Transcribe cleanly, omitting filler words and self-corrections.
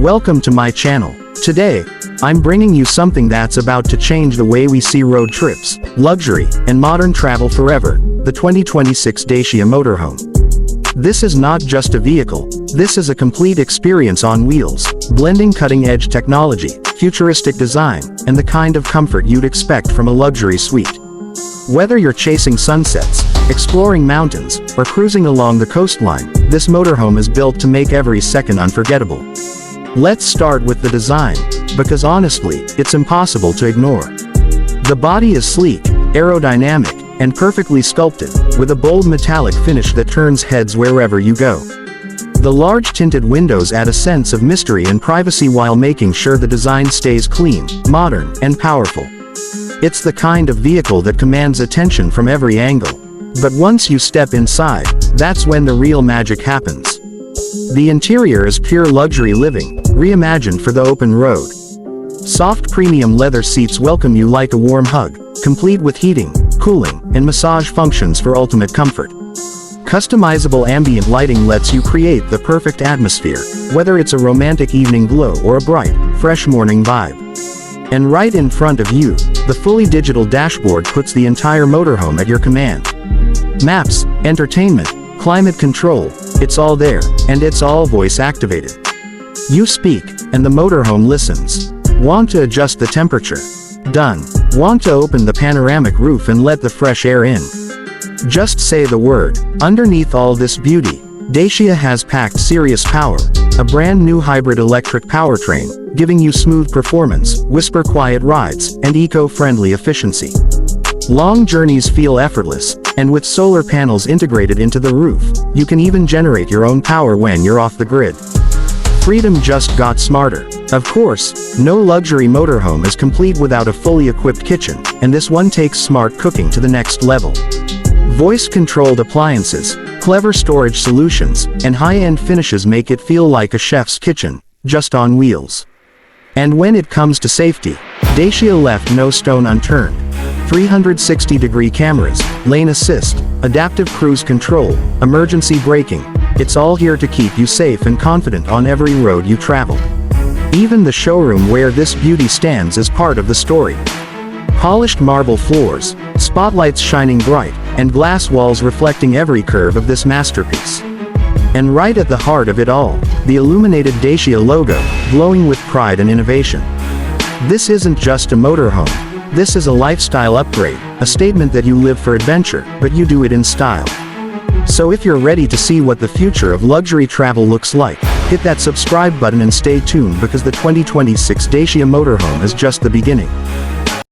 Welcome to my channel. Today, I'm bringing you something that's about to change the way we see road trips, luxury, and modern travel forever, the 2026 Dacia Motorhome. This is not just a vehicle, this is a complete experience on wheels, blending cutting-edge technology, futuristic design, and the kind of comfort you'd expect from a luxury suite. Whether you're chasing sunsets, exploring mountains, or cruising along the coastline, this motorhome is built to make every second unforgettable. Let's start with the design, because honestly, it's impossible to ignore. The body is sleek, aerodynamic, and perfectly sculpted, with a bold metallic finish that turns heads wherever you go. The large tinted windows add a sense of mystery and privacy while making sure the design stays clean, modern, and powerful. It's the kind of vehicle that commands attention from every angle. But once you step inside, that's when the real magic happens. The interior is pure luxury living, reimagined for the open road. Soft premium leather seats welcome you like a warm hug, complete with heating, cooling, and massage functions for ultimate comfort. Customizable ambient lighting lets you create the perfect atmosphere, whether it's a romantic evening glow or a bright, fresh morning vibe. And right in front of you, the fully digital dashboard puts the entire motorhome at your command. Maps, entertainment, climate control, it's all there, and it's all voice activated. You speak, and the motorhome listens. Want to adjust the temperature? Done. Want to open the panoramic roof and let the fresh air in? Just say the word. Underneath all this beauty, Dacia has packed serious power, a brand new hybrid electric powertrain, giving you smooth performance, whisper quiet rides, and eco-friendly efficiency. Long journeys feel effortless, and with solar panels integrated into the roof, you can even generate your own power when you're off the grid. Freedom just got smarter. Of course, no luxury motorhome is complete without a fully equipped kitchen, and this one takes smart cooking to the next level. Voice-controlled appliances, clever storage solutions, and high-end finishes make it feel like a chef's kitchen, just on wheels. And when it comes to safety, Dacia left no stone unturned. 360-degree cameras, lane assist, adaptive cruise control, emergency braking, it's all here to keep you safe and confident on every road you travel. Even the showroom where this beauty stands is part of the story. Polished marble floors, spotlights shining bright, and glass walls reflecting every curve of this masterpiece. And right at the heart of it all, the illuminated Dacia logo, glowing with pride and innovation. This isn't just a motorhome. This is a lifestyle upgrade, a statement that you live for adventure, but you do it in style. So if you're ready to see what the future of luxury travel looks like, hit that subscribe button and stay tuned because the 2026 Dacia Motorhome is just the beginning.